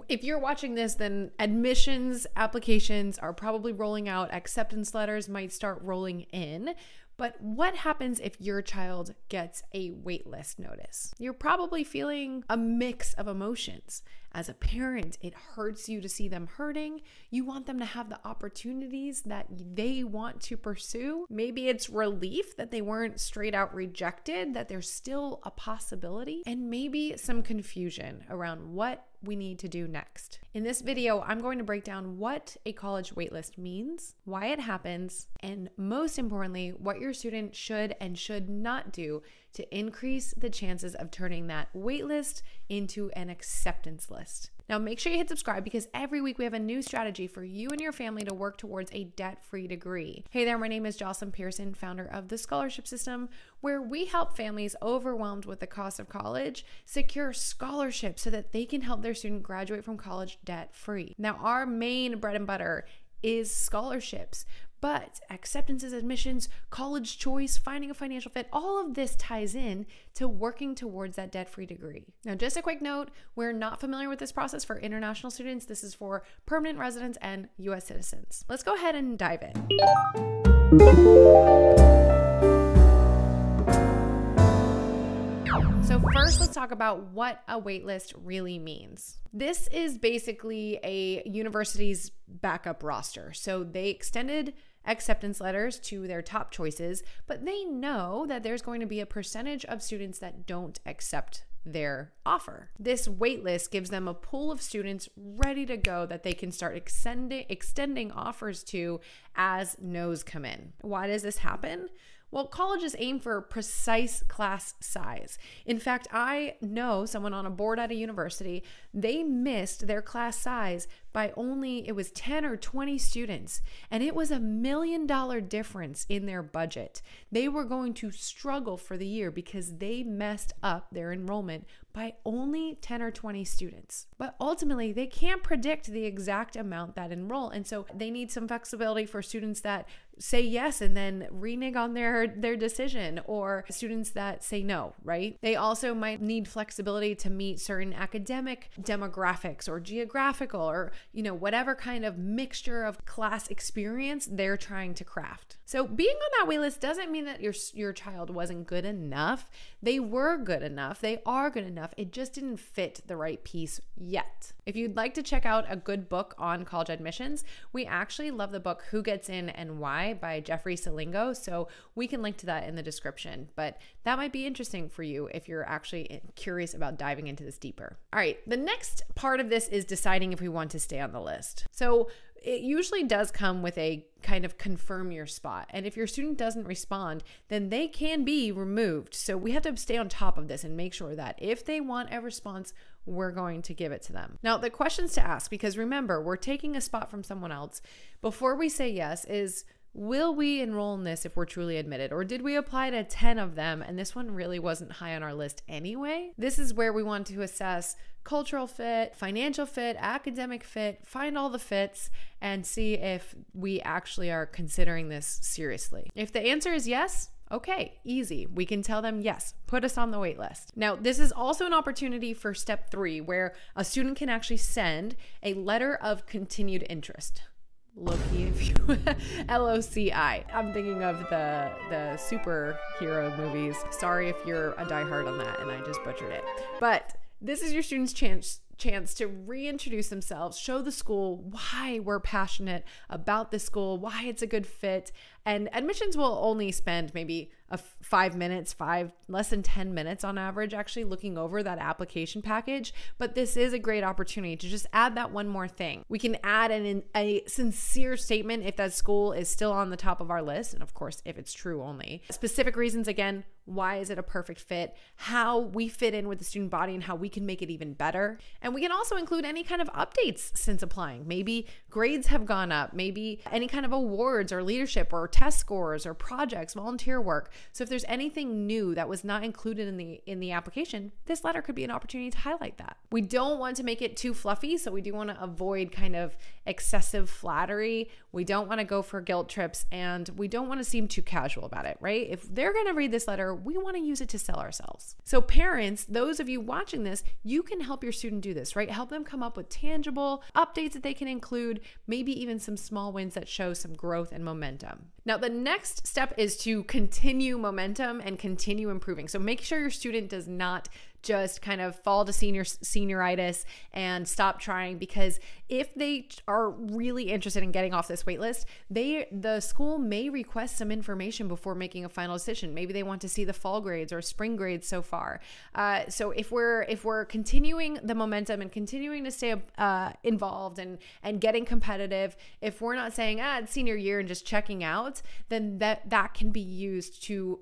If you're watching this, then admissions applications are probably rolling out, acceptance letters might start rolling in. But what happens if your child gets a waitlist notice? You're probably feeling a mix of emotions. As a parent, it hurts you to see them hurting. You want them to have the opportunities that they want to pursue. Maybe it's relief that they weren't straight out rejected, that there's still a possibility, and maybe some confusion around what we need to do next. In this video, I'm going to break down what a college waitlist means, why it happens, and most importantly, what your student should and should not do to increase the chances of turning that waitlist into an acceptance list. Now, make sure you hit subscribe because every week we have a new strategy for you and your family to work towards a debt-free degree. Hey there, my name is Jocelyn Pearson, founder of the Scholarship System, where we help families overwhelmed with the cost of college secure scholarships so that they can help their student graduate from college debt-free. Now, our main bread and butter is scholarships, but acceptances, admissions, college choice, finding a financial fit, all of this ties in to working towards that debt-free degree. Now, just a quick note, we're not familiar with this process for international students. This is for permanent residents and US citizens. Let's go ahead and dive in. So first, let's talk about what a waitlist really means. This is basically a university's backup roster. So they extended acceptance letters to their top choices, but they know that there's going to be a percentage of students that don't accept their offer. This waitlist gives them a pool of students ready to go that they can start extending offers to as no's come in. Why does this happen? Well, colleges aim for precise class size. In fact, I know someone on a board at a university, they missed their class size by it was 10 or 20 students, and it was $1 million difference in their budget. They were going to struggle for the year because they messed up their enrollment by only 10 or 20 students. But ultimately, they can't predict the exact amount that enroll, and so they need some flexibility for students that say yes and then renege on their decision, or students that say no, right? They also might need flexibility to meet certain academic demographics or geographical or, whatever kind of mixture of class experience they're trying to craft. So being on that waitlist doesn't mean that your child wasn't good enough. They were good enough. They are good enough. It just didn't fit the right piece yet. If you'd like to check out a good book on college admissions, we actually love the book Who Gets In and Why by Jeffrey Selingo. So we can link to that in the description, but that might be interesting for you if you're actually curious about diving into this deeper. All right, the next part of this is deciding if we want to stay on the list. So it usually does come with a kind of confirm your spot. And if your student doesn't respond, then they can be removed. So we have to stay on top of this and make sure that if they want a response, we're going to give it to them. Now, the questions to ask, because remember, we're taking a spot from someone else, before we say yes is, will we enroll in this if we're truly admitted? Or did we apply to 10 of them and this one really wasn't high on our list anyway? This is where we want to assess cultural fit, financial fit, academic fit, find all the fits and see if we actually are considering this seriously. If the answer is yes, okay, easy. We can tell them, yes, put us on the wait list. Now, this is also an opportunity for step 3, where a student can actually send a letter of continued interest. LOCI, if you LOCI. I'm thinking of the superhero movies. Sorry if you're a diehard on that and I just butchered it. But this is your student's chance to reintroduce themselves, show the school why we're passionate about the school, why it's a good fit. And admissions will only spend maybe 5 minutes, less than 10 minutes on average, actually looking over that application package. But this is a great opportunity to just add that one more thing. We can add a sincere statement if that school is still on the top of our list. And of course, if it's true only. Specific reasons, again, why is it a perfect fit? How we fit in with the student body and how we can make it even better. And we can also include any kind of updates since applying. Maybe grades have gone up, maybe any kind of awards or leadership or test scores or projects, volunteer work. So if there's anything new that was not included in the application, this letter could be an opportunity to highlight that. We don't want to make it too fluffy, so we do want to avoid kind of excessive flattery. We don't want to go for guilt trips, and we don't want to seem too casual about it, right? If they're going to read this letter, we want to use it to sell ourselves. So parents, those of you watching this, you can help your student do this, right? Help them come up with tangible updates that they can include, maybe even some small wins that show some growth and momentum. Now, the next step is to continue momentum and continue improving. So make sure your student does not just kind of fall to senioritis and stop trying, because if they are really interested in getting off this wait list, the school may request some information before making a final decision. Maybe they want to see the fall grades or spring grades so far. So if we're continuing the momentum and continuing to stay involved and getting competitive, if we're not saying it's senior year and just checking out, then that can be used to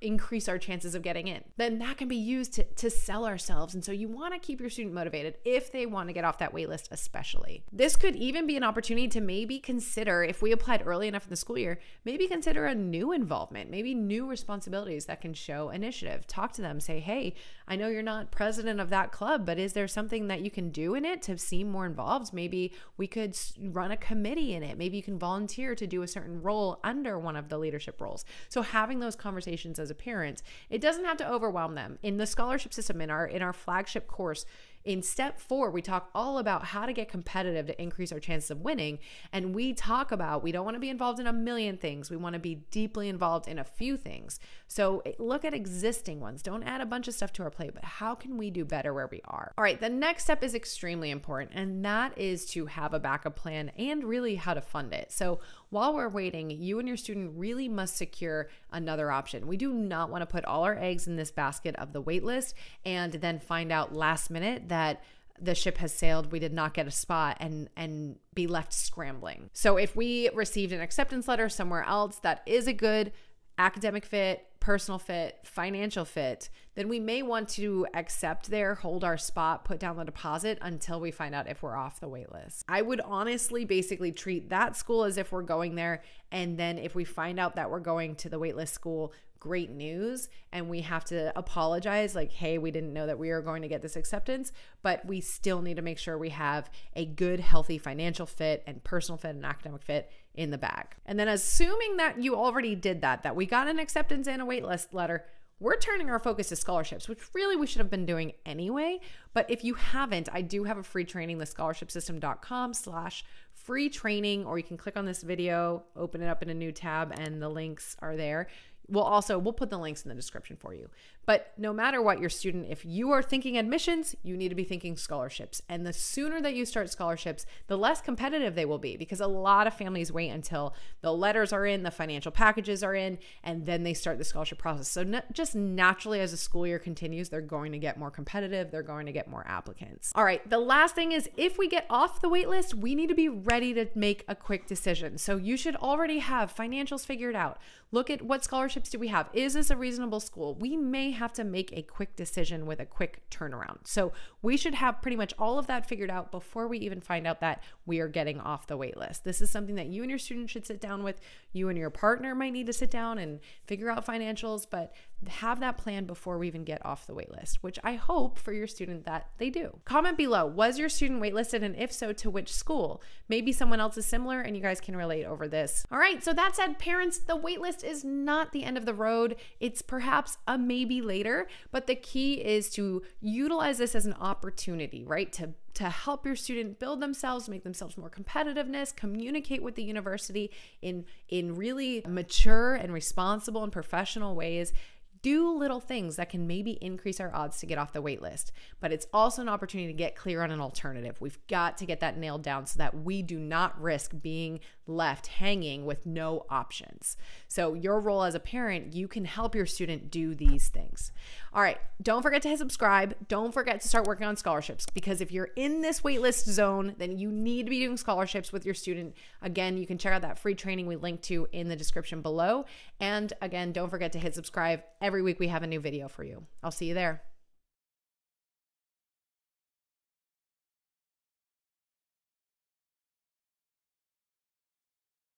increase our chances of getting in. Then that can be used to sell ourselves. And so you want to keep your student motivated if they want to get off that wait list, especially. This could even be an opportunity to maybe consider, if we applied early enough in the school year, maybe consider a new involvement, maybe new responsibilities that can show initiative. Talk to them, say, hey, I know you're not president of that club, but is there something that you can do in it to seem more involved? Maybe we could run a committee in it. Maybe you can volunteer to do a certain role under one of the leadership roles. So having those conversations as a parent, it doesn't have to overwhelm them. In the scholarship system, in our flagship course, in step 4, we talk all about how to get competitive to increase our chances of winning. And we talk about, we don't want to be involved in a million things. We want to be deeply involved in a few things. So look at existing ones. Don't add a bunch of stuff to our plate, but how can we do better where we are? All right, the next step is extremely important, and that is to have a backup plan and really how to fund it. So while we're waiting, you and your student really must secure another option. We do not want to put all our eggs in this basket of the wait list and then find out last minute that the ship has sailed, we did not get a spot, and be left scrambling. So if we received an acceptance letter somewhere else that is a good academic fit, personal fit, financial fit, then we may want to accept there, hold our spot, put down the deposit until we find out if we're off the wait list. I would honestly basically treat that school as if we're going there, and then if we find out that we're going to the waitlist school, great news, and we have to apologize, like, hey, we didn't know that we were going to get this acceptance, but we still need to make sure we have a good, healthy financial fit and personal fit and academic fit in the bag. And then assuming that you already did that we got an acceptance and a waitlist letter, we're turning our focus to scholarships, which really we should have been doing anyway. But if you haven't, I do have a free training, thescholarshipsystem.com/free training, or you can click on this video, open it up in a new tab, and the links are there. We'll put the links in the description for you. But no matter what, your student, if you are thinking admissions, you need to be thinking scholarships. And the sooner that you start scholarships, the less competitive they will be, because a lot of families wait until the letters are in, the financial packages are in, and then they start the scholarship process. So just naturally, as the school year continues, they're going to get more competitive. They're going to get more applicants. All right. The last thing is, if we get off the wait list, we need to be ready to make a quick decision. So you should already have financials figured out. Look at what scholarships do we have. Is this a reasonable school? We may have to make a quick decision with a quick turnaround. So we should have pretty much all of that figured out before we even find out that we are getting off the wait list. This is something that you and your student should sit down with. You and your partner might need to sit down and figure out financials, but have that plan before we even get off the wait list, which I hope for your student that they do. Comment below, was your student waitlisted, and if so, to which school? Maybe someone else is similar and you guys can relate over this. All right, so that said, parents, the waitlist is not the end of the road. It's perhaps a maybe later, but the key is to utilize this as an opportunity, right? To help your student build themselves, make themselves more competitiveness, communicate with the university in really mature and responsible and professional ways. Do little things that can maybe increase our odds to get off the wait list, but it's also an opportunity to get clear on an alternative. We've got to get that nailed down so that we do not risk being left hanging with no options. So your role as a parent, you can help your student do these things. All right, don't forget to hit subscribe. Don't forget to start working on scholarships, because if you're in this waitlist zone, then you need to be doing scholarships with your student. Again, you can check out that free training we linked to in the description below. And again, don't forget to hit subscribe. Every week we have a new video for you. I'll see you there.